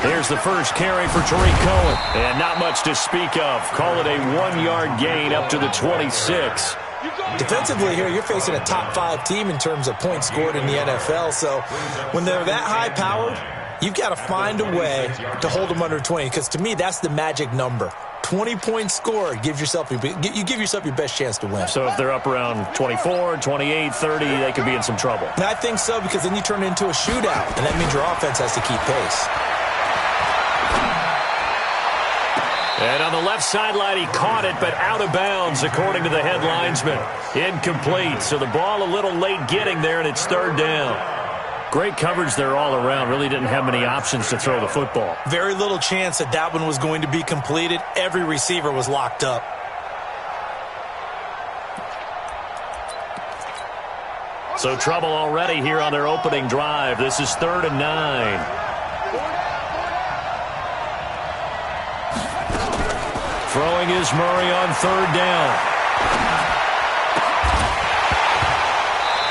Here's the first carry for Tariq Cohen. And not much to speak of. Call it a 1-yard gain up to the 26. Defensively here, you're facing a top 5 team in terms of points scored in the NFL. So when they're that high-powered, you've got to find a way to hold them under 20. Because to me, that's the magic number. 20 points scored, you give yourself your best chance to win. So if they're up around 24, 28, 30, they could be in some trouble. And I think so, because then you turn it into a shootout, and that means your offense has to keep pace. And on the left sideline, he caught it, but out of bounds, according to the head linesman. Incomplete, so the ball a little late getting there, and it's third down. Great coverage there all around. Really didn't have many options to throw the football. Very little chance that one was going to be completed. Every receiver was locked up. So trouble already here on their opening drive. This is 3rd and 9. Throwing is Murray on 3rd down.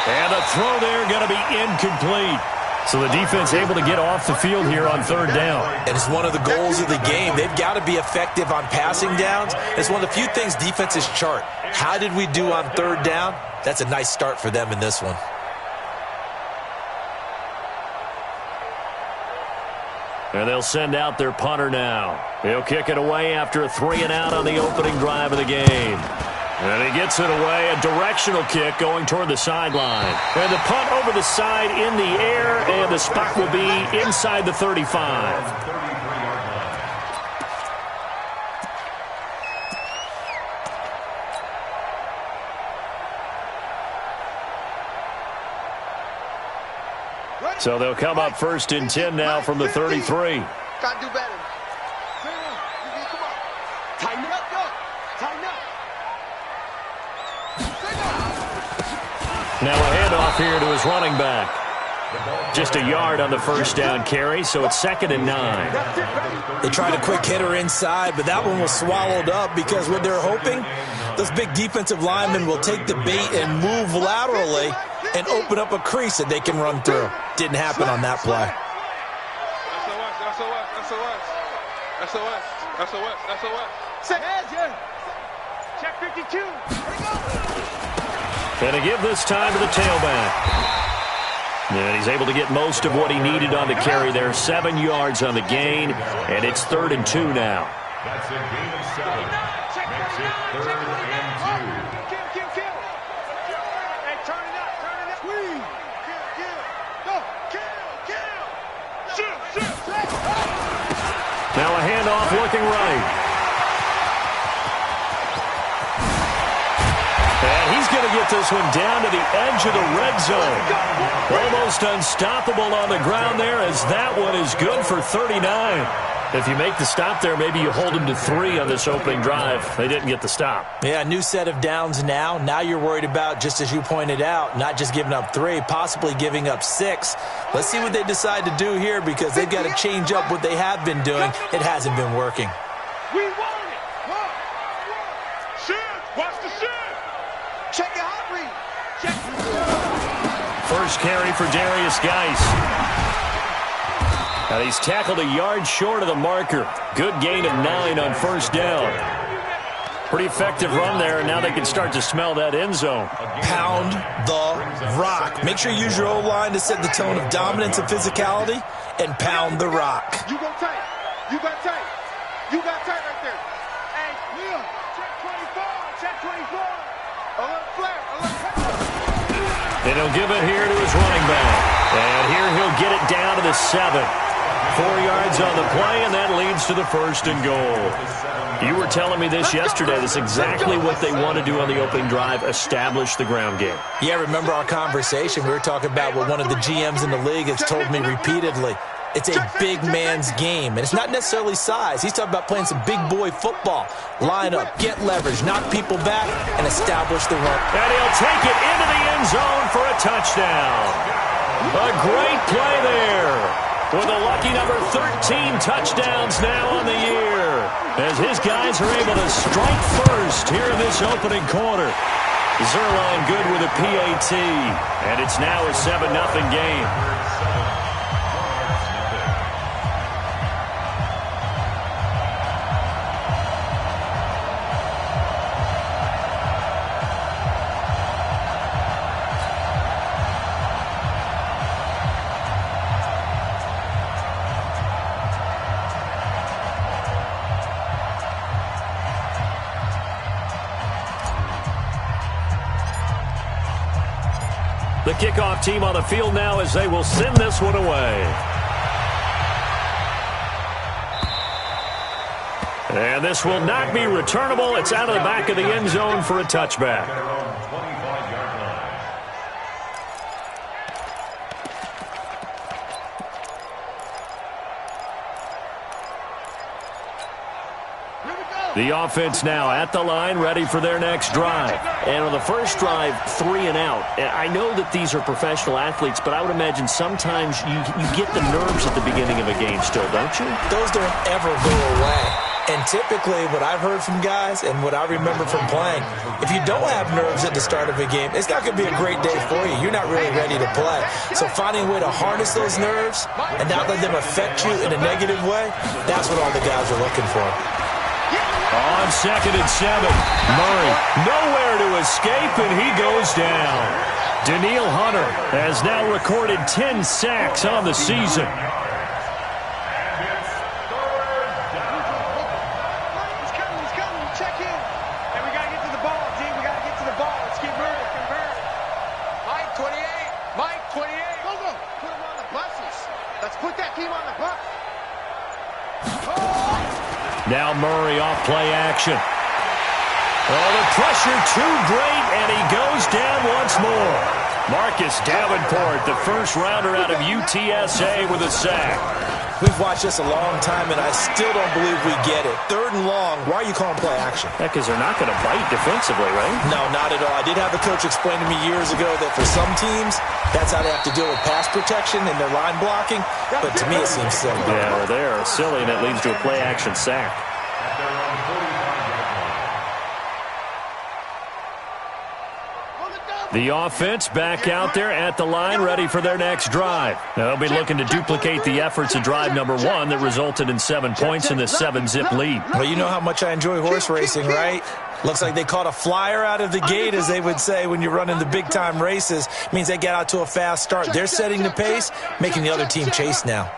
And the throw there going to be incomplete. So the defense able to get off the field here on 3rd down. And it's one of the goals of the game. They've got to be effective on passing downs. It's one of the few things defenses chart. How did we do on 3rd down? That's a nice start for them in this one. And they'll send out their punter now. He'll kick it away after a 3-and-out on the opening drive of the game. And he gets it away, a directional kick going toward the sideline. And the punt over the side in the air, and the spot will be inside the 35. So they'll come up 1st and 10 now from the 33. Gotta do better. Come on. Tighten up, go. Tighten up. Now a handoff here to his running back. Just a yard on the 1st down carry, so it's 2nd and 9. They tried a quick hitter inside, but that one was swallowed up because what they're hoping, those big defensive linemen will take the bait and move laterally and open up a crease that they can run through. Didn't happen on that play. Check 52. And to give this time to the tailback. And he's able to get most of what he needed on the carry there. 7 yards on the gain, and it's 3rd and 2 now. That's a gain of 7. Makes it 3rd and 2. Now a handoff looking right. And he's going to get this one down to the edge of the red zone. Almost unstoppable on the ground there, as that one is good for 39. If you make the stop there, maybe you hold him to 3 on this opening drive. They didn't get the stop. Yeah, new set of downs now. Now you're worried about, just as you pointed out, not just giving up 3, possibly giving up 6. Let's see what they decide to do here, because they've got to change up what they have been doing. It hasn't been working. We want it. Shit. Watch the shit. Check your hot read. Check. First carry for Darius Geis. And he's tackled a yard short of the marker. Good gain of 9 on 1st down. Pretty effective run there, and now they can start to smell that end zone. Pound the rock. Make sure you use your O-line to set the tone of dominance and physicality, and pound the rock. You go tight. You got tight. You got tight right there. Hey, Lil, check 24. Check 24. Alert flare. Alert flare. And he'll give it here to his running back. And here he'll get it down to the 7. 4 yards on the play, and that leads to the 1st and goal. You were telling me this yesterday. That's exactly what they want to do on the opening drive, establish the ground game. Yeah, remember our conversation? We were talking about what one of the GMs in the league has told me repeatedly. It's a big man's game, and it's not necessarily size. He's talking about playing some big boy football. Line up, get leverage, knock people back, and establish the run. And he'll take it into the end zone for a touchdown. A great play there, with a lucky number 13 touchdowns now on the year, as his guys are able to strike first here in this opening quarter. Zerline good with a PAT, and it's now a 7-0 game. The kickoff team on the field now as they will send this one away. And this will not be returnable. It's out of the back of the end zone for a touchback. The offense now at the line, ready for their next drive. And on the first drive, 3 and out. I know that these are professional athletes, but I would imagine sometimes you get the nerves at the beginning of a game still, don't you? Those don't ever go away. And typically, what I've heard from guys and what I remember from playing, if you don't have nerves at the start of a game, it's not going to be a great day for you. You're not really ready to play. So finding a way to harness those nerves and not let them affect you in a negative way, that's what all the guys are looking for. On 2nd and 7, Murray nowhere to escape, and he goes down. Daniil Hunter has now recorded 10 sacks on the season. He's coming. Check in. And we got to get to the ball, team. We got to get to the ball. Let's convert it. Mike 28. Mike 28. Go. Put him on the buses. Let's put that team on the bus. Now Murray off play action. Oh, the pressure too great, and he goes down once more. Marcus Davenport, the first rounder out of UTSA with a sack. We've watched this a long time, and I still don't believe we get it. 3rd and long, why are you calling play action? Yeah, because they're not going to bite defensively, right? No, not at all. I did have a coach explain to me years ago that for some teams, that's how they have to deal with pass protection and their line blocking. But to me, it seems silly. Yeah, well, they're silly, and it leads to a play-action sack. The offense back out there at the line, ready for their next drive. Now, they'll be looking to duplicate the efforts of drive number 1 that resulted in 7 points in the 7-zip lead. Well, you know how much I enjoy horse racing, right? Looks like they caught a flyer out of the gate, as they would say when you're running the big-time races. It means they get out to a fast start. They're setting the pace, making the other team chase now.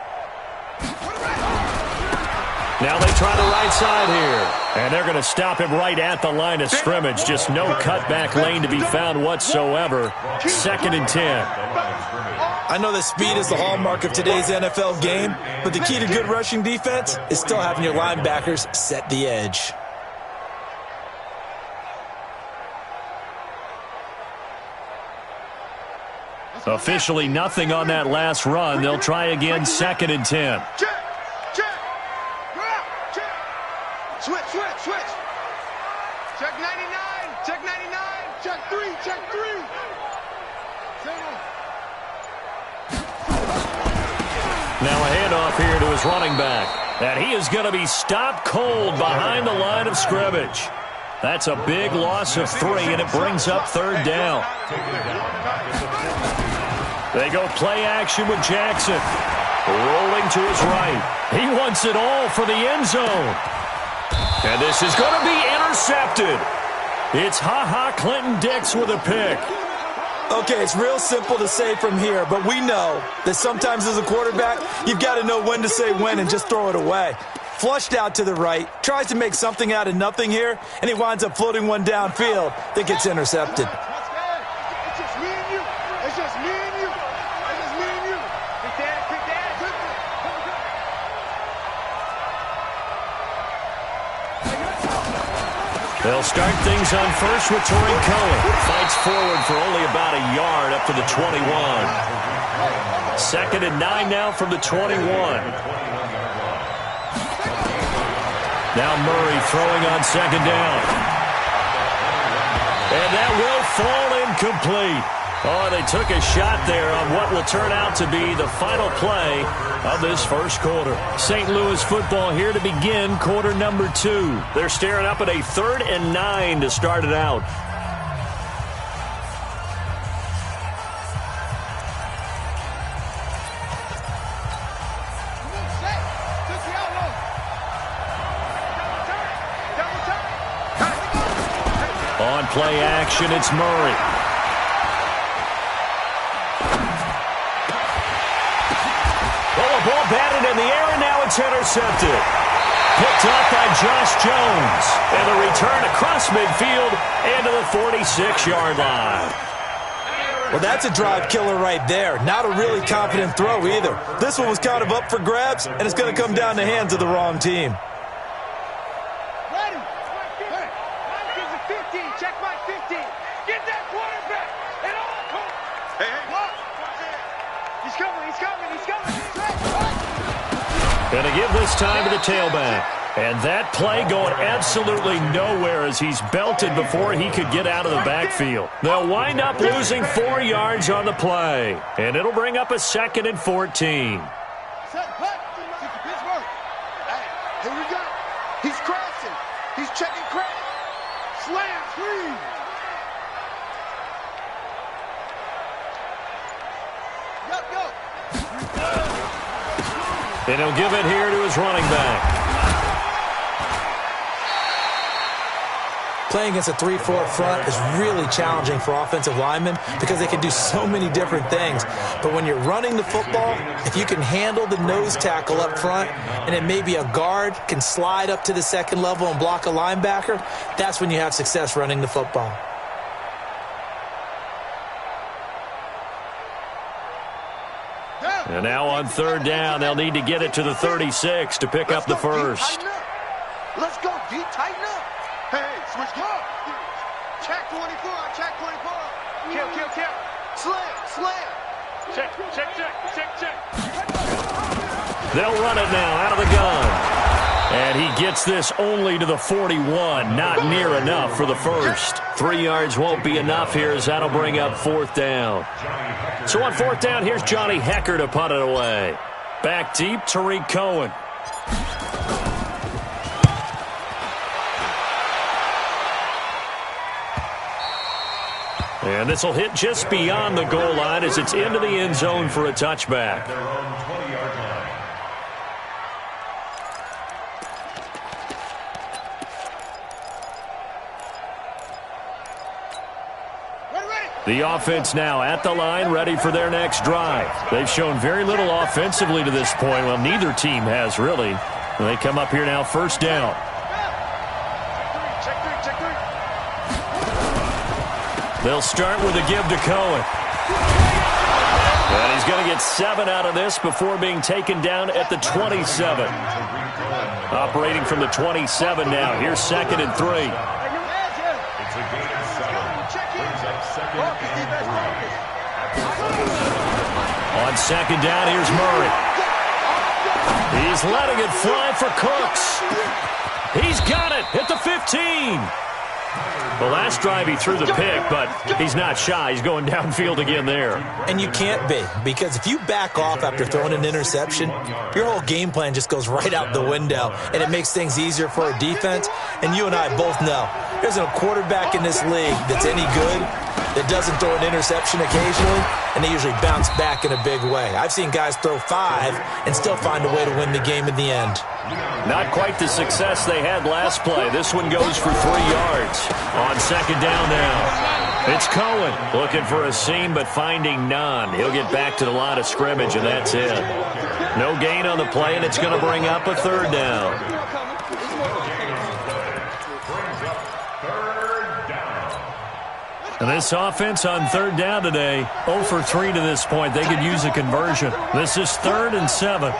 Now they try the right side here. And they're going to stop him right at the line of scrimmage. Just no cutback lane to be found whatsoever. 2nd and 10. I know that speed is the hallmark of today's NFL game, but the key to good rushing defense is still having your linebackers set the edge. Officially nothing on that last run. They'll try again, 2nd and 10. Switch. Check 99. Check 3. Now a handoff here to his running back. And he is going to be stopped cold behind the line of scrimmage. That's a big loss of 3, and it brings up 3rd down. They go play action with Jackson. Rolling to his right. He wants it all for the end zone. And this is going to be intercepted. It's Clinton-Dix with a pick. Okay, it's real simple to say from here, but we know that sometimes as a quarterback, you've got to know when to say when and just throw it away. Flushed out to the right, tries to make something out of nothing here, and he winds up floating one downfield that gets intercepted. It's just me and you. Quick dad. They'll start things on first with Tariq Cohen. Fights forward for only about a yard up to the 21. 2nd and 9 now from the 21. Now Murray throwing on 2nd down. And that will fall incomplete. Oh, they took a shot there on what will turn out to be the final play of this first quarter. St. Louis football here to begin quarter number 2. They're staring up at a 3rd and 9 to start it out. On play action, it's Murray. Oh, a ball batted in the air, and now it's intercepted. Picked up by Josh Jones. And the return across midfield into the 46-yard line. Well, that's a drive killer right there. Not a really confident throw either. This one was kind of up for grabs, and it's going to come down the hands of the wrong team. Ready? Hey, Mike gives a 15. Check my 15. Get that quarterback. And all come. Hey, what? He's coming. He's coming. He's coming. Going to give this time to the tailback. And that play going absolutely nowhere as he's belted before he could get out of the backfield. They'll wind up losing 4 yards on the play. And it'll bring up a 2nd and 14. Set, hut. Pittsburgh. Hey, here we go. He's crashing. He's checking crash. Slam, please. And he'll give it here to his running back. Playing against a 3-4 front is really challenging for offensive linemen because they can do so many different things. But when you're running the football, if you can handle the nose tackle up front and then maybe a guard can slide up to the second level and block a linebacker, that's when you have success running the football. And now on 3rd down, they'll need to get it to the 36 to pick up the first. Let's go, D. Tighten up. Hey, switch up. Check 24. Check 24. Kill. Slam. Check. They'll run it now out of the gun. And he gets this only to the 41. Not near enough for the first. 3 yards won't be enough here as that'll bring up 4th down. So on 4th down, here's Johnny Hecker to punt it away. Back deep, Tariq Cohen. And this will hit just beyond the goal line as it's into the end zone for a touchback. The offense now at the line, ready for their next drive. They've shown very little offensively to this point. Well, neither team has really. They come up here now, 1st down. Check three. They'll start with a give to Cohen. And he's going to get 7 out of this before being taken down at the 27. Operating from the 27 now. Here's 2nd and 3. On 2nd down, here's Murray. He's letting it fly for Cooks. He's got it at the 15. The last drive he threw the pick, but he's not shy. He's going downfield again there. And you can't be, because if you back off after throwing an interception, your whole game plan just goes right out the window, and it makes things easier for a defense. And you and I both know there's a quarterback in this league that's any good that doesn't throw an interception occasionally, and they usually bounce back in a big way. I've seen guys throw 5 and still find a way to win the game in the end. Not quite the success they had last play. This one goes for 3 yards. On 2nd down now, it's Cohen looking for a seam but finding none. He'll get back to the line of scrimmage, and that's it. No gain on the play, and it's going to bring up a 3rd down. And this offense on 3rd down today, 0 for 3 to this point. They could use a conversion. This is 3rd and 7. On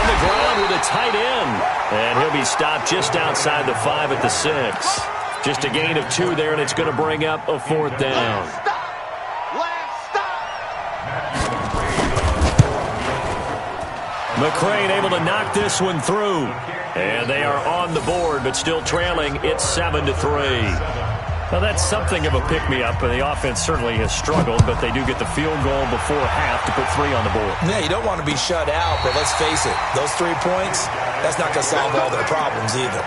the ground with a tight end. And he'll be stopped just outside the 5 at the 6. Just a gain of 2 there, and it's going to bring up a 4th down. McCrane able to knock this one through. And they are on the board, but still trailing. It's 7-3. Now, that's something of a pick-me-up, and the offense certainly has struggled, but they do get the field goal before half to put 3 on the board. Yeah, you don't want to be shut out, but let's face it, those 3 points, that's not going to solve all their problems either.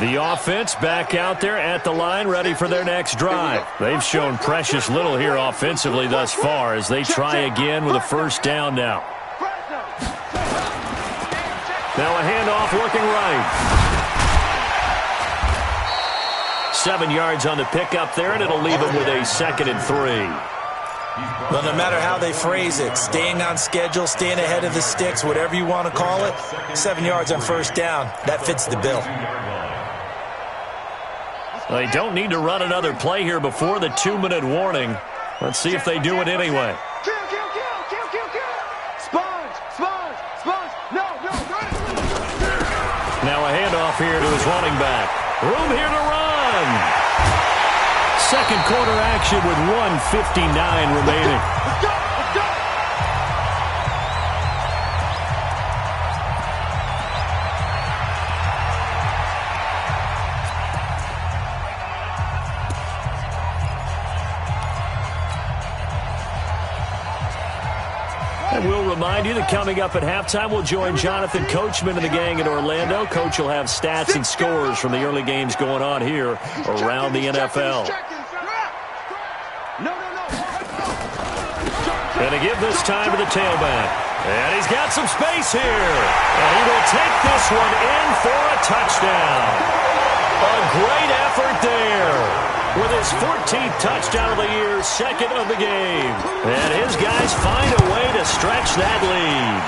The offense back out there at the line, ready for their next drive. They've shown precious little here offensively thus far as they try again with a 1st down now. Now a handoff working right. 7 yards on the pickup there, and it'll leave him with a 2nd and 3. Well, no matter how they phrase it, staying on schedule, staying ahead of the sticks, whatever you want to call it, 7 yards on first down, that fits the bill. They don't need to run another play here before the 2-minute warning. Let's see if they do it anyway. Kill. Sponge. No, run it. Now a handoff here to his running back. Room here to run. Second quarter action with 1:59 remaining. Let's go. And we'll remind you that coming up at halftime, we'll join Jonathan Coachman and the gang in Orlando. Coach will have stats and scores from the early games going on here around the NFL. And to give this time to the tailback. And he's got some space here. And he will take this one in for a touchdown. A great effort there. With his 14th touchdown of the year, 2nd of the game. And his guys find a way to stretch that lead.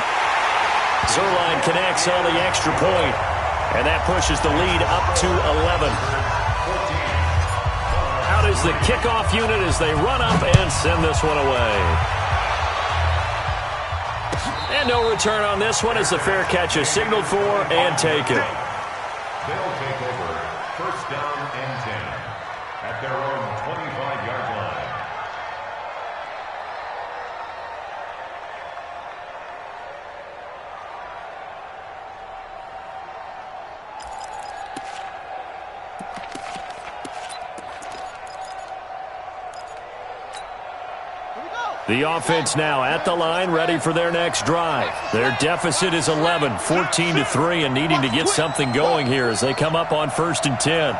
Zerline connects on the extra point, and that pushes the lead up to 11. Out is the kickoff unit as they run up and send this one away. And no return on this one as the fair catch is signaled for and taken. They'll take over. First down and 10. At their own 25-yard line. The offense now at the line, ready for their next drive. Their deficit is 11, 14-3, and needing to get something going here as they come up on 1st and 10.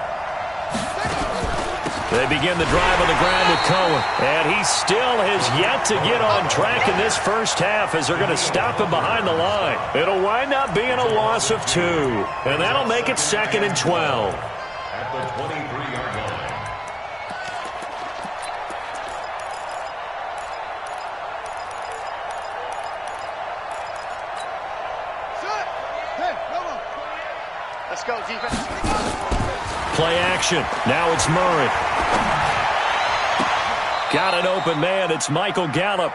They begin the drive on the ground with Cohen, and he still has yet to get on track in this first half as they're going to stop him behind the line. It'll wind up being a loss of 2, and that'll make it 2nd and 12. At the 23-yard line. Let's go, defense. Play action. Now it's Murray. Got an open man. It's Michael Gallup.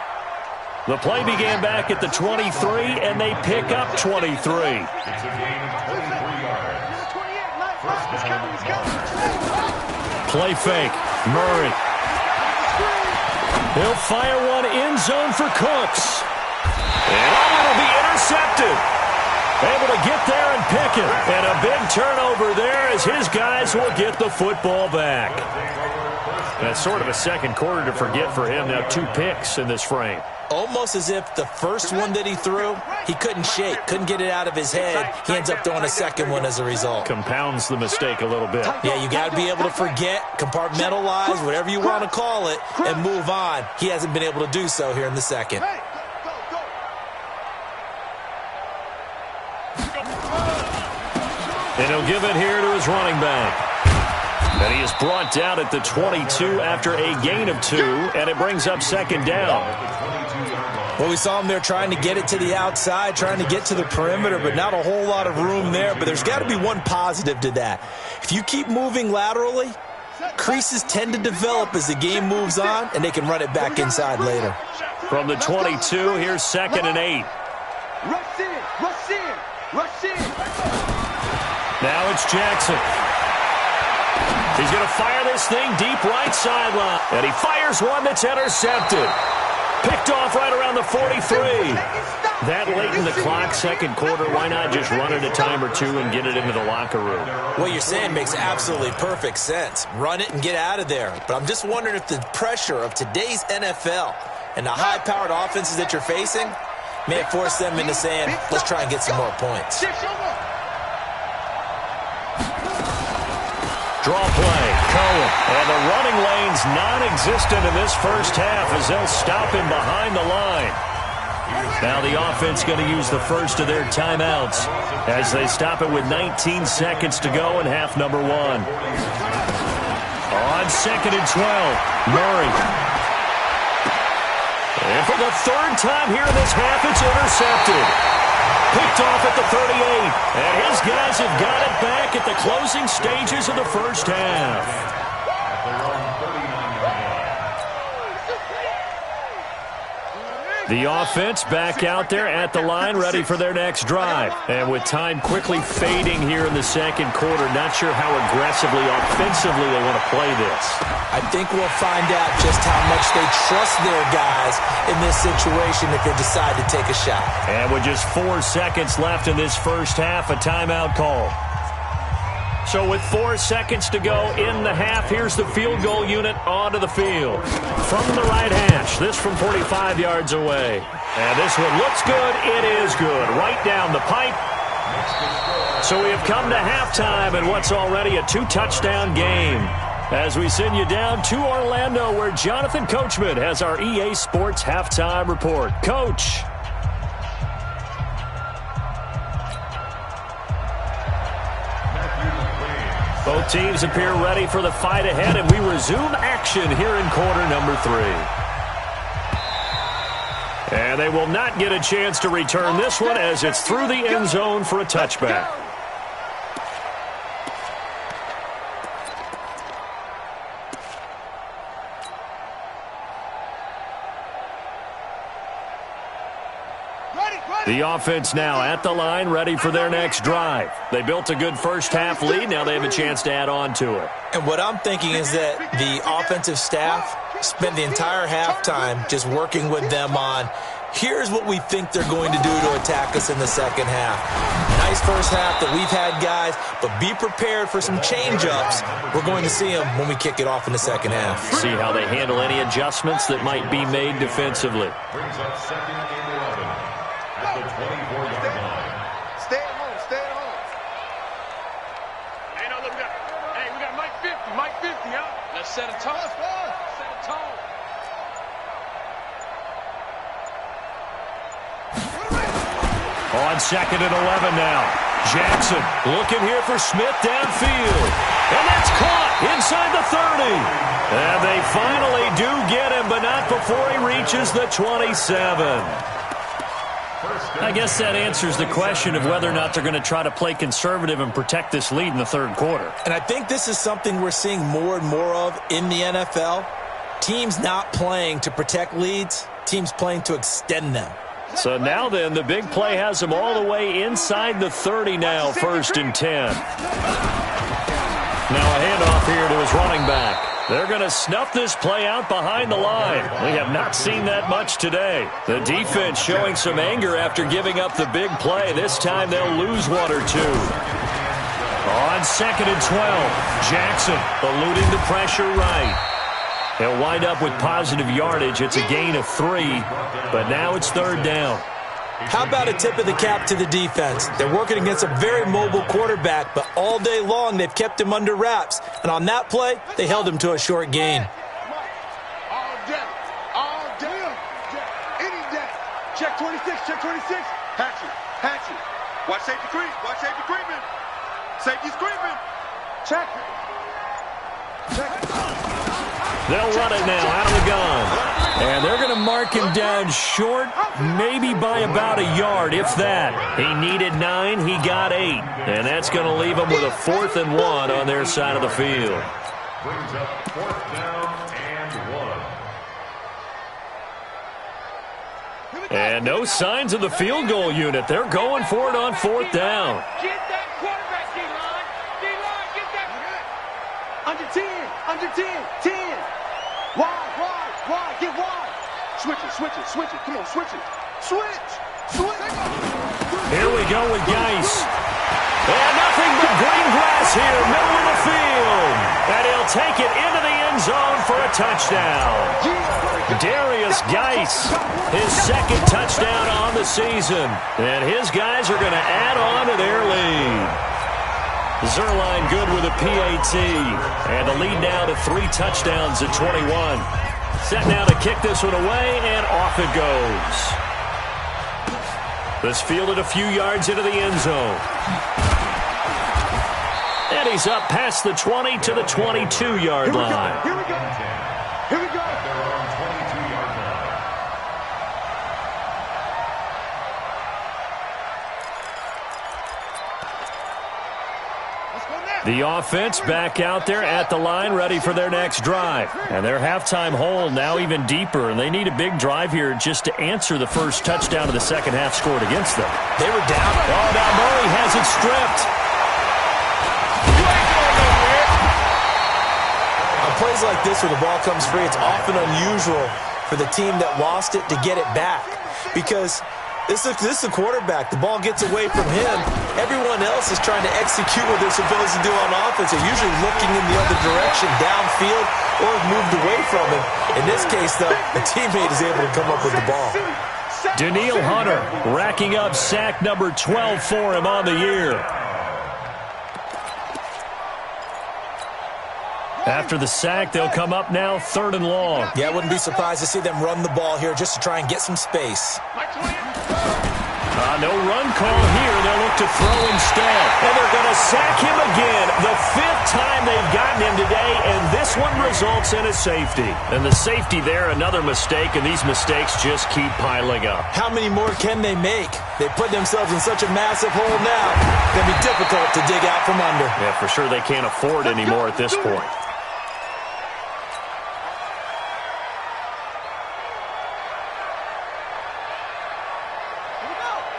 The play began back at the 23, and they pick up 23. It's a gain of 23 yards. Play fake. Murray. He'll fire one end zone for Cooks. And it'll be intercepted. Able to get there and pick it. And a big turnover there as his guys will get the football back. That's sort of a second quarter to forget for him. Now 2 picks in this frame. Almost as if the first one that he threw, he couldn't shake, couldn't get it out of his head. He ends up throwing a second one as a result. Compounds the mistake a little bit. Yeah, you got to be able to forget, compartmentalize, whatever you want to call it, and move on. He hasn't been able to do so here in the second. And he'll give it here to his running back. And he is brought down at the 22 after a gain of 2, and it brings up 2nd down. Well, we saw him there trying to get it to the outside, trying to get to the perimeter, but not a whole lot of room there. But there's got to be one positive to that. If you keep moving laterally, creases tend to develop as the game moves on, and they can run it back inside later. From the 22, here's 2nd and 8. Rush in, rush in, rush in. Now it's Jackson. He's going to fire this thing deep right sideline. And he fires one that's intercepted. Picked off right around the 43. That late in the clock, second quarter, why not just run it a time or 2 and get it into the locker room? What you're saying makes absolutely perfect sense. Run it and get out of there. But I'm just wondering if the pressure of today's NFL and the high-powered offenses that you're facing may have forced them into saying, let's try and get some more points. Draw play, Cohen. And the running lane's non-existent in this first half as they'll stop him behind the line. Now the offense going to use the first of their timeouts as they stop it with 19 seconds to go in half number 1. On 2nd and 12, Murray. And for the third time here in this half, it's intercepted. Picked off at the 38. And his guys have got it back at the closing stages of the first half. The offense back out there at the line, ready for their next drive. And with time quickly fading here in the second quarter, not sure how aggressively, offensively they want to play this. I think we'll find out just how much they trust their guys in this situation if they decide to take a shot. And with just 4 seconds left in this first half, a timeout call. So with 4 seconds to go in the half, here's the field goal unit onto the field. From the right hash, this from 45 yards away. And this one looks good. It is good. Right down the pipe. So we have come to halftime in what's already a 2-touchdown game. As we send you down to Orlando, where Jonathan Coachman has our EA Sports Halftime Report. Coach. Both teams appear ready for the fight ahead, and we resume action here in quarter number 3. And they will not get a chance to return this one as it's through the end zone for a touchback. The offense now at the line, ready for their next drive. They built a good first half lead. Now they have a chance to add on to it. And what I'm thinking is that the offensive staff spent the entire halftime just working with them on, here's what we think they're going to do to attack us in the second half. Nice first half that we've had, guys, but be prepared for some change-ups. We're going to see them when we kick it off in the second half. See how they handle any adjustments that might be made defensively. Brings up 2nd and 11 at the 24-yard line. Stay at home. Stay at home. Hey, no, look, we got Mike 50. Mike 50, huh? Let's set a tone. Set a tone. On 2nd and 11 now. Jackson looking here for Smith downfield. And that's caught inside the 30. And they finally do get him, but not before he reaches the 27. I guess that answers the question of whether or not they're going to try to play conservative and protect this lead in the third quarter. And I think this is something we're seeing more and more of in the NFL. Teams not playing to protect leads, teams playing to extend them. So now then, the big play has them all the way inside the 30 now, 1st and 10. Now a handoff here to his running back. They're going to snuff this play out behind the line. We have not seen that much today. The defense showing some anger after giving up the big play. This time they'll lose 1 or 2. On 2nd and 12, Jackson eluding the pressure right. He'll wind up with positive yardage. It's a gain of 3, but now it's 3rd down. How about a tip of the cap to the defense? They're working against a very mobile quarterback, but all day long they've kept him under wraps. And on that play, they held him to a short gain. All day. All day. Any day. Check 26. Check 26. Hatchet. Watch safety creep. Watch safety creeping. Safety's creeping. Check it. They'll run it now out of the gun. And they're going to mark him down short, maybe by about a yard, if that. He needed 9, he got 8. And that's going to leave him with a 4th and 1 on their side of the field. Brings up 4th down and 1. And no signs of the field goal unit. They're going for it on 4th down. Get that quarterback, D-line. D-line, get that. Under 10. 10. Wide. Get wide. Switch it. Come on, switch it. Switch. Here we go with Geis. And nothing but green grass here, middle of the field. And he'll take it into the end zone for a touchdown. Darius Geis, his 2nd touchdown on the season. And his guys are going to add on to their lead. Zerline good with a PAT. And the lead now to 3 touchdowns at 21. Set now to kick this one away, and off it goes. This fielded a few yards into the end zone. And he's up past the 20 to the 22-yard line. Here we go. Here we go. Their own 22-yard line. Let's go next. The offense back out there at the line, ready for their next drive. And their halftime hole now even deeper, and they need a big drive here just to answer the first touchdown of the second half scored against them. They were down. Oh, now Murray has it stripped. On plays like this where the ball comes free, it's often unusual for the team that lost it to get it back because this is the quarterback. The ball gets away from him. Everyone else is trying to execute what they're supposed to do on offense. They're usually looking in the other direction, downfield, or have moved away from him. In this case, though, the teammate is able to come up with the ball. Danielle Hunter racking up sack number 12 for him on the year. After the sack, they'll come up now 3rd and long. Yeah, I wouldn't be surprised to see them run the ball here just to try and get some space. No run call here. They'll look to throw instead. And they're going to sack him again. The 5th time they've gotten him today, and this one results in a safety. And the safety there, another mistake, and these mistakes just keep piling up. How many more can they make? They put themselves in such a massive hole now. It's going to be difficult to dig out from under. Yeah, for sure they can't afford anymore at this point.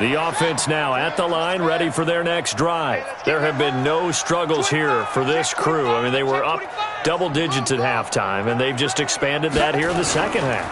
The offense now at the line, ready for their next drive. There have been no struggles here for this crew. I mean, they were up double digits at halftime, and they've just expanded that here in the second half.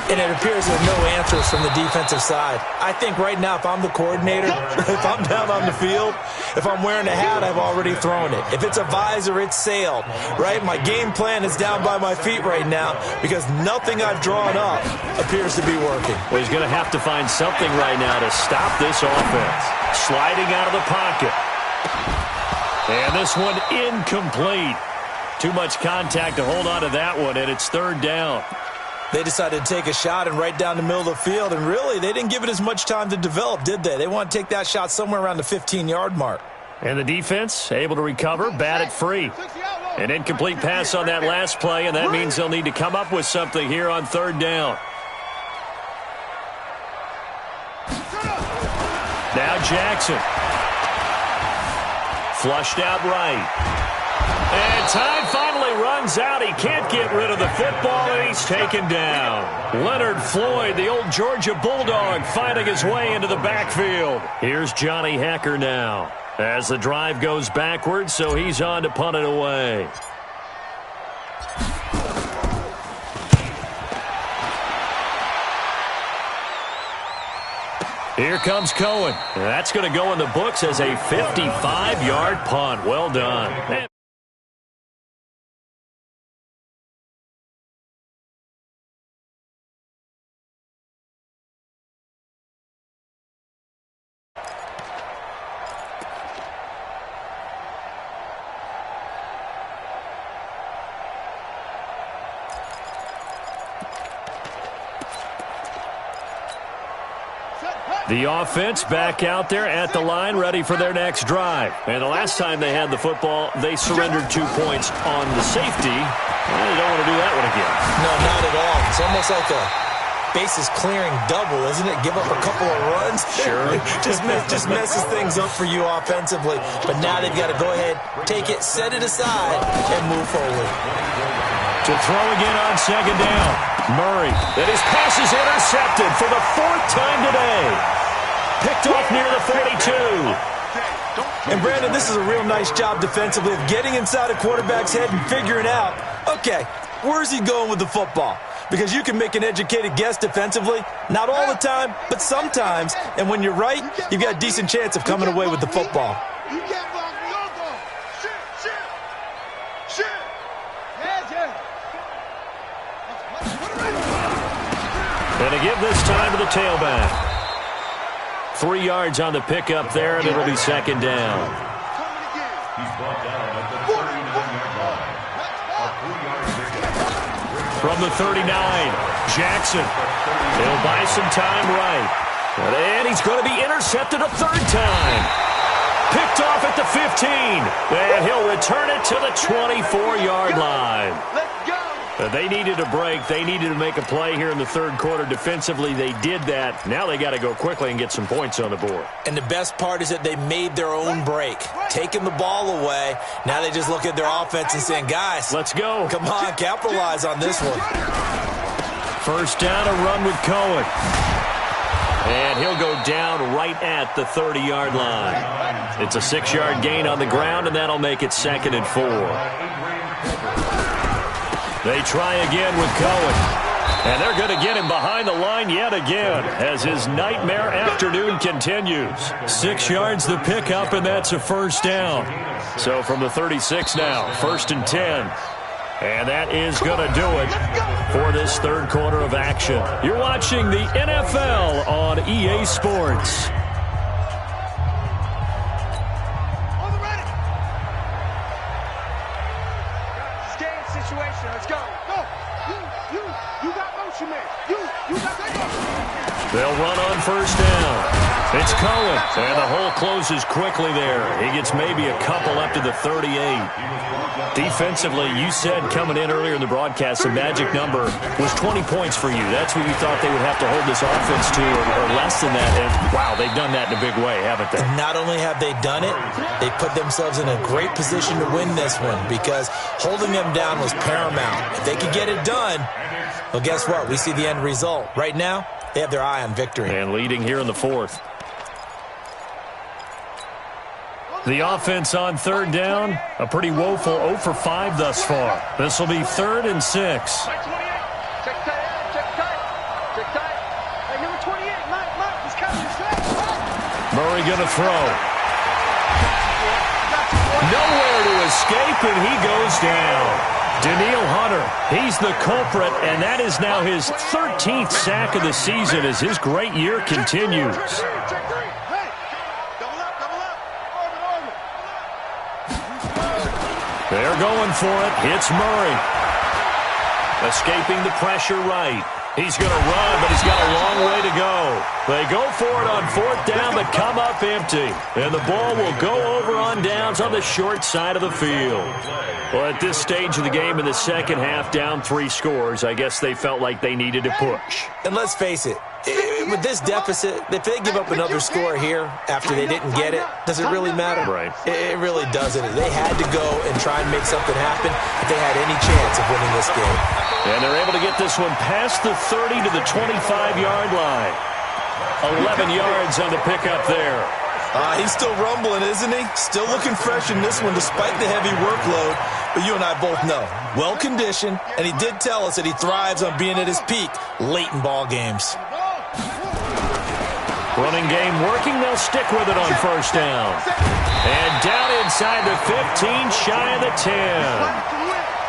And it appears there's no answers from the defensive side. I think right now, if I'm the coordinator, if I'm down on the field, if I'm wearing a hat, I've already thrown it. If it's a visor, it's sailed, right? My game plan is down by my feet right now because nothing I've drawn up appears to be working. Well, he's going to have to find something right now to stop this offense. Sliding out of the pocket. And this one incomplete. Too much contact to hold on to that one, and it's 3rd down. They decided to take a shot and right down the middle of the field, and really, they didn't give it as much time to develop, did they? They want to take that shot somewhere around the 15-yard mark. And the defense able to recover, bat it free. An incomplete pass on that last play, and that means they'll need to come up with something here on 3rd down. Now Jackson. Flushed out right. And time finally runs out. He can't get rid of the football, and he's taken down. Leonard Floyd, the old Georgia Bulldog, finding his way into the backfield. Here's Johnny Hecker now as the drive goes backwards, so he's on to punt it away. Here comes Cohen. That's going to go in the books as a 55-yard punt. Well done. The offense back out there at the line, ready for their next drive. And the last time they had the football, they surrendered 2 points on the safety. Well, they don't want to do that one again. No, not at all. It's almost like a bases clearing double, isn't it? Give up a couple of runs. Sure. just messes things up for you offensively. But now they've got to go ahead, take it, set it aside, and move forward. To throw again on 2nd down. Murray. And his pass is intercepted for the 4th time today. Picked off near the 42. And, Brandon, this is a real nice job defensively of getting inside a quarterback's head and figuring out, okay, where's he going with the football? Because you can make an educated guess defensively, not all the time, but sometimes. And when you're right, you've got a decent chance of coming away with the football. And to give this time to the tailback. 3 yards on the pickup there, and it'll be 2nd down. He's brought down at the 39-yard line. From the 39, Jackson. He'll buy some time right. And he's going to be intercepted a third time. Picked off at the 15. And he'll return it to the 24-yard line. Let's go. They needed a break. They needed to make a play here in the third quarter. Defensively, they did that. Now they got to go quickly and get some points on the board. And the best part is that they made their own break, taking the ball away. Now they just look at their offense and saying, guys, let's go. Come on, capitalize on this one. First down, a run with Cohen. And he'll go down right at the 30-yard line. It's a 6-yard gain on the ground, and that'll make it 2nd and 4. They try again with Cohen. And they're going to get him behind the line yet again as his nightmare afternoon continues. 6 yards the pickup, and that's a first down. So from the 36 now, 1st and 10. And that is going to do it for this third quarter of action. You're watching the NFL on EA Sports. Situation. Let's go. Go. You got motion, man. You got that. They'll run on first down. It's Cohen, and the hole closes quickly there. He gets maybe a couple up to the 38. Defensively, you said coming in earlier in the broadcast, the magic number was 20 points for you. That's what you thought they would have to hold this offense to, or less than that. And, wow, they've done that in a big way, haven't they? Not only have they done it, they put themselves in a great position to win this one because holding them down was paramount. If they could get it done, well, guess what? We see the end result. Right now, they have their eye on victory. And leading here in the fourth. The offense on third down, a pretty woeful 0 for 5 thus far. This will be 3rd and 6. Check tight. Hey, number 28, Mike, he's coming. Murray going to throw. Nowhere to escape, and he goes down. Daniil Hunter, he's the culprit, and that is now his 13th sack of the season as his great year continues. They're going for it. It's Murray. Escaping the pressure right. He's going to run, but he's got a long way to go. They go for it on 4th down, but come up empty. And the ball will go over on downs on the short side of the field. Well, at this stage of the game in the second half, down 3 scores, I guess they felt like they needed to push. And let's face it, with this deficit, if they give up another score here after they didn't get it, does it really matter? Right. It really doesn't. They had to go and try and make something happen if they had any chance of winning this game. And they're able to get this one past the 30 to the 25-yard line. 11 yards on the pickup there. He's still rumbling, isn't he? Still looking fresh in this one despite the heavy workload. But you and I both know, well-conditioned, and he did tell us that he thrives on being at his peak late in ball games. Running game working. They'll stick with it on first down. And down inside the 15, shy of the 10.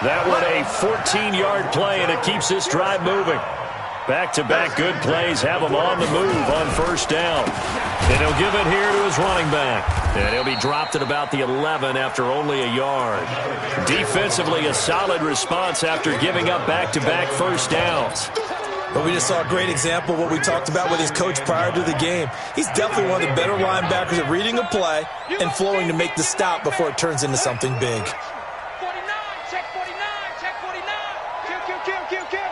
That one a 14-yard play, and it keeps this drive moving. Back-to-back good plays have him on the move on first down. And he'll give it here to his running back. And he'll be dropped at about the 11 after only a yard. Defensively, a solid response after giving up back-to-back first downs. But we just saw a great example of what we talked about with his coach prior to the game. He's definitely one of the better linebackers at reading a play and flowing to make the stop before it turns into something big. 49, check 49. Kill.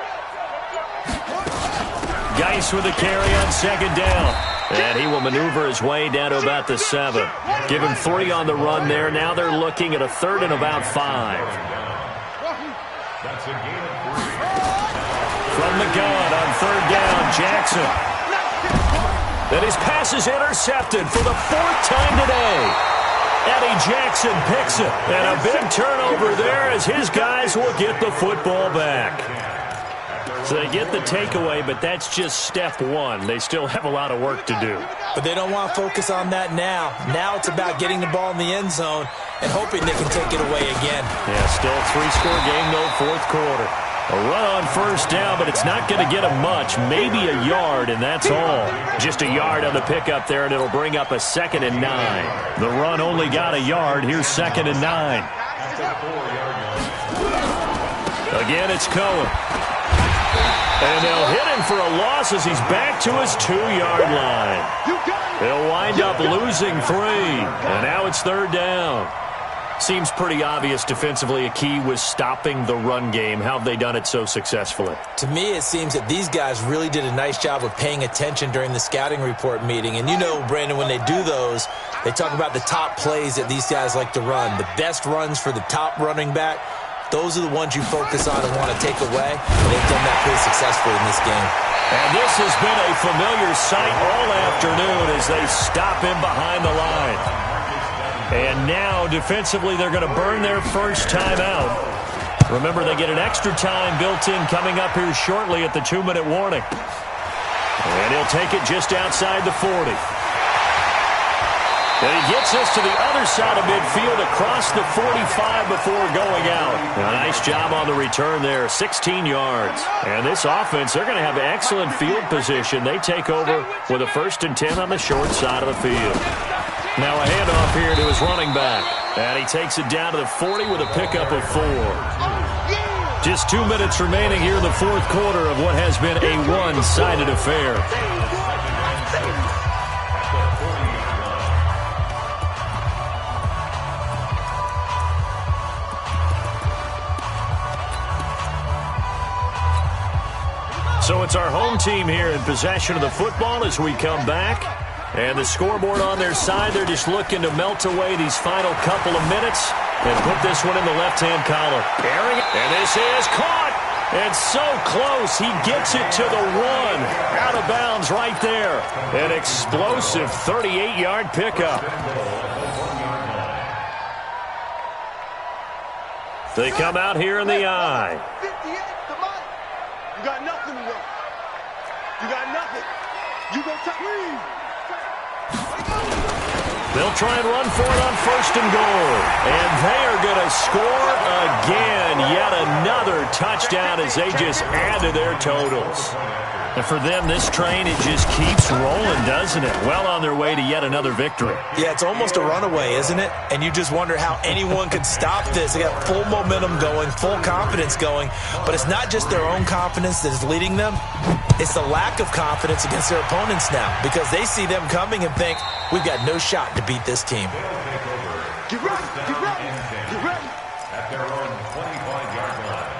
Geis with a carry on second down. And he will maneuver his way down to about the 7. Give him 3 on the run there. Now they're looking at a 3rd and about 5. That's a gain of 3. From the gun on 3rd down, Jackson. Then his pass is intercepted for the 4th time today. Eddie Jackson picks it. And a big turnover there as his guys will get the football back. So they get the takeaway, but that's just step 1. They still have a lot of work to do. But they don't want to focus on that now. Now it's about getting the ball in the end zone and hoping they can take it away again. Yeah, still a 3-score game, though, 4th quarter. A run on first down, but it's not going to get him much. Maybe a yard, and that's all. Just a yard on the pickup there, and it'll bring up a 2nd and 9. The run only got a yard. Here's 2nd and 9. Again, it's Cohen. And they'll hit him for a loss as he's back to his 2-yard line. They'll wind up losing 3. And now it's 3rd down. Seems pretty obvious defensively a key was stopping the run game. How have they done it so successfully? To me, it seems that these guys really did a nice job of paying attention during the scouting report meeting. And you know, Brandon, when they do those, they talk about the top plays that these guys like to run. The best runs for the top running back, those are the ones you focus on and want to take away. And they've done that pretty successfully in this game. And this has been a familiar sight all afternoon as they stop him behind the line. And now, defensively, they're going to burn their first time out. Remember, they get an extra time built in coming up here shortly at the 2-minute warning. And he'll take it just outside the 40. And he gets this to the other side of midfield across the 45 before going out. A nice job on the return there, 16 yards. And this offense, they're going to have excellent field position. They take over with a 1st and 10 on the short side of the field. Now a handoff here to his running back. And he takes it down to the 40 with a pickup of 4. Just 2 minutes remaining here in the 4th quarter of what has been a one-sided affair. So it's our home team here in possession of the football as we come back. And the scoreboard on their side, they're just looking to melt away these final couple of minutes and put this one in the left-hand column. And this is caught. And so close, he gets it to the 1. Out of bounds right there. An explosive 38-yard pickup. They come out here in the I. You got nothing to run. You got nothing. You go take. They'll try and run for it on 1st and goal. And they are going to score again. Yet another touchdown as they just add to their totals. And for them, this train, it just keeps rolling, doesn't it? Well on their way to yet another victory. Yeah, it's almost a runaway, isn't it? And you just wonder how anyone could stop this. They got full momentum going, full confidence going. But it's not just their own confidence that is leading them. It's the lack of confidence against their opponents now because they see them coming and think, we've got no shot to beat this team. Get ready, get ready, get ready. At their own 25-yard line.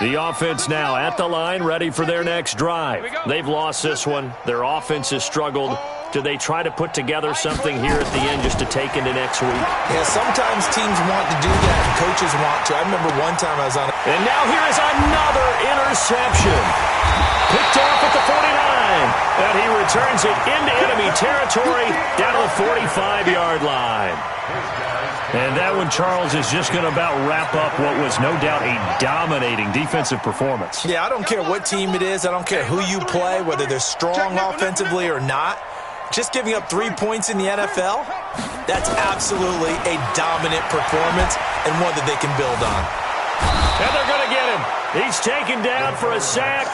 The offense now at the line, ready for their next drive. They've lost this one. Their offense has struggled. Do they try to put together something here at the end just to take into next week? Yeah, sometimes teams want to do that and coaches want to. I remember one time I was on it. And now here is another interception. Picked off at the 49. And he returns it into enemy territory down to the 45-yard line. And that one, Charles, is just going to about wrap up what was no doubt a dominating defensive performance. Yeah, I don't care what team it is. I don't care who you play, whether they're strong offensively or not. Just giving up 3 points in the NFL, that's absolutely a dominant performance and one that they can build on. And they're going to get him. He's taken down for a sack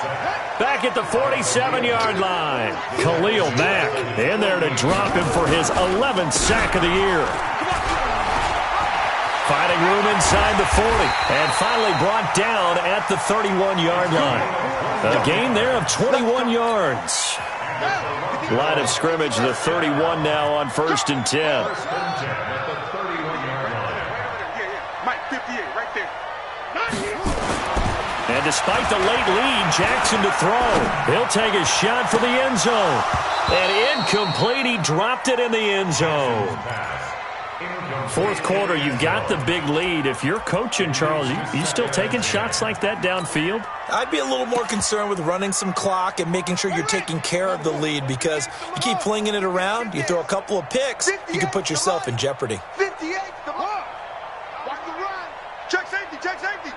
back at the 47-yard line. Khalil Mack in there to drop him for his 11th sack of the year. Finding room inside the 40 and finally brought down at the 31-yard line. A gain there of 21 yards. Line of scrimmage, the 31 now on 1st and 10. Mike, 58, right there. And despite the late lead, Jackson to throw. He'll take a shot for the end zone. And incomplete, he dropped it in the end zone. 4th quarter, you've got the big lead. If you're coaching, Charles, you still taking shots like that downfield? I'd be a little more concerned with running some clock and making sure you're taking care of the lead because you keep flinging it around, you throw a couple of picks, you can put yourself in jeopardy. 58, come on. Watch the run. Check safety, check safety.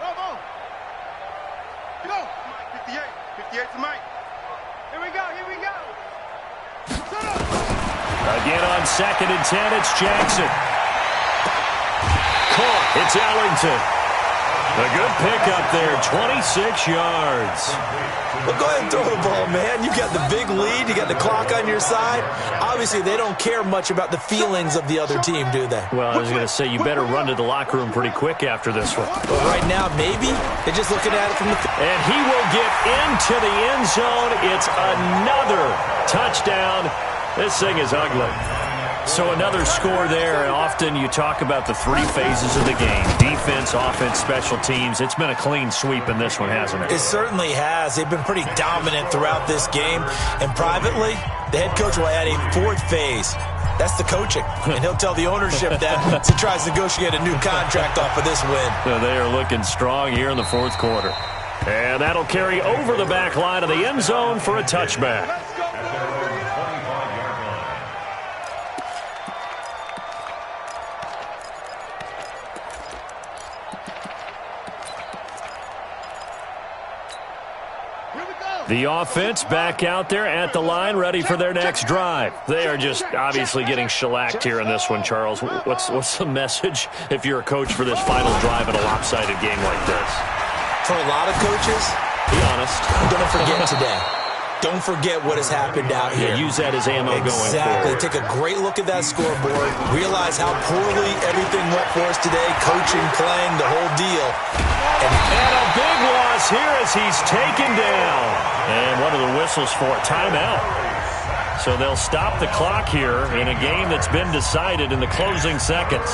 Come on. Go. Mike, 58. 58 to Mike. Here we go, here we go. Again on 2nd and 10, it's Jackson. Caught, it's Ellington. A good pickup there, 26 yards. Well, go ahead and throw the ball, man. You got the big lead. You got the clock on your side. Obviously, they don't care much about the feelings of the other team, do they? Well, I was going to say, you better run to the locker room pretty quick after this one. But right now, maybe they're just looking at it from the... And he will get into the end zone. It's another touchdown. This thing is ugly. So another score there. Often you talk about the three phases of the game: defense, offense, special teams. It's been a clean sweep in this one, hasn't it? It certainly has. They've been pretty dominant throughout this game. And privately, the head coach will add a fourth phase. That's the coaching. And he'll tell the ownership that as he tries to negotiate a new contract off of this win. So they are looking strong here in the fourth quarter. And that'll carry over the back line of the end zone for a touchback. The offense back out there at the line, ready for their next drive. They are just obviously getting shellacked here in this one, Charles. What's the message if you're a coach for this final drive in a lopsided game like this? For a lot of coaches, be honest. Don't forget today. Don't forget what has happened out here. Yeah, use that as ammo going forward. Exactly. Take a great look at that scoreboard. Realize how poorly everything went for us today. Coaching, playing, the whole deal. And a big loss here as he's taken down. And what are the whistles for? Timeout. So they'll stop the clock here in a game that's been decided in the closing seconds.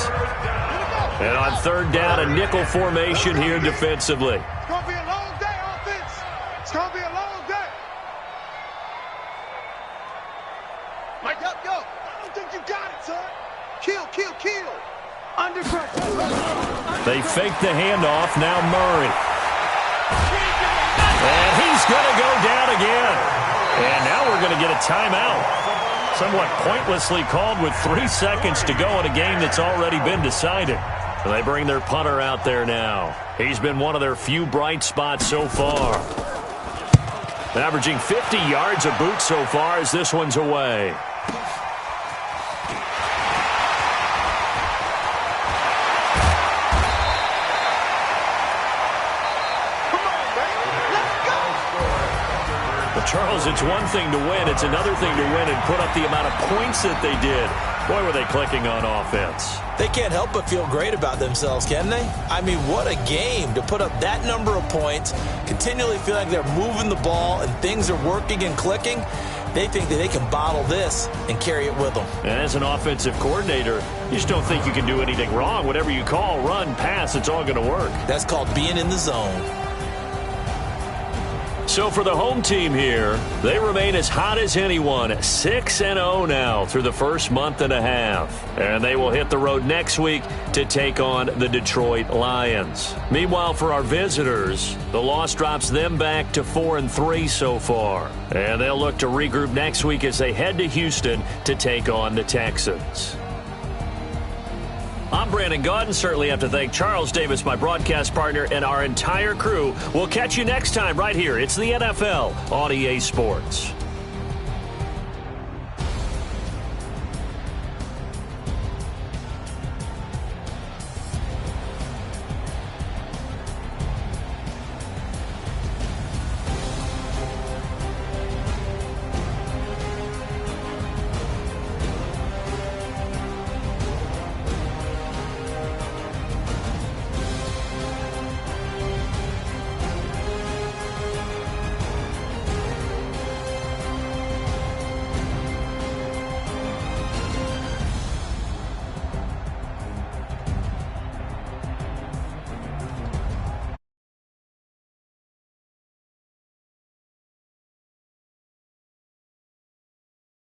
And on third down, a nickel formation here defensively. It's going to be a long day, offense. It's going to be a long day. Mike, up, go. I don't think you got it, son. Kill, kill, kill. Under pressure. They fake the handoff. Now Murray. And he's going to go down again. And now we're going to get a timeout. Somewhat pointlessly called with 3 seconds to go in a game that's already been decided. And they bring their punter out there now. He's been one of their few bright spots so far. Averaging 50 yards a boot so far as this one's away. Charles, it's one thing to win. It's another thing to win and put up the amount of points that they did. Boy, were they clicking on offense. They can't help but feel great about themselves, can they? I mean, what a game to put up that number of points, continually feel like they're moving the ball and things are working and clicking. They think that they can bottle this and carry it with them. And as an offensive coordinator, you just don't think you can do anything wrong. Whatever you call, run, pass, it's all going to work. That's called being in the zone. So for the home team here, they remain as hot as anyone, 6-0 now through the first month and a half. And they will hit the road next week to take on the Detroit Lions. Meanwhile, for our visitors, the loss drops them back to 4-3 so far. And they'll look to regroup next week as they head to Houston to take on the Texans. I'm Brandon Gaudin. Certainly have to thank Charles Davis, my broadcast partner, and our entire crew. We'll catch you next time right here. It's the NFL on EA Sports.